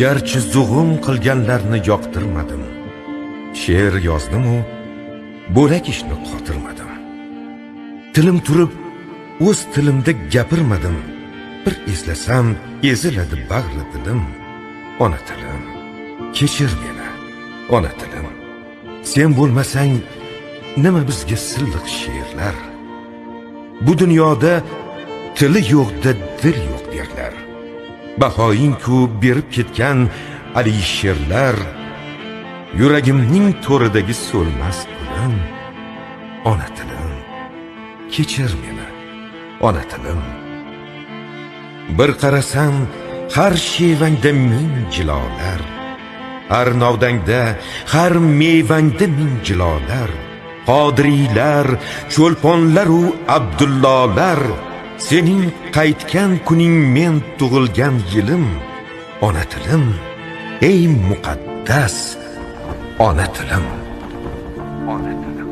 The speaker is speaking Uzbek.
Garchi zug'um qilganlarni yoqtirmadim, she'r yozdim-u bo'lak ishni qotirmadim. Tilim turib o'z tilimda gapirmadim, bir eslasam eziladi bag'ri dilim. Ona tilim, kechir meni, ona tilim. Sen bo'lmasang nima bizga silliq she'rlar? Bu dunyoda tili yo'qda dil yo'q derlar. Bahoying-ku berib ketgan alisherlar, yuragimning to'ridagi so'lmas gulim. Ona tilim, kechir meni, ona tilim. Bir qarasam har shevangda ming jilolar, har novdangda, har mevangda ming jilolar. Qodiriylar, cho'lponlar u Abdullolar, sening qaytgan kuning men tug'ilgan yilim. Ona tilim, ey muqaddas ona tilim. Ona tilim.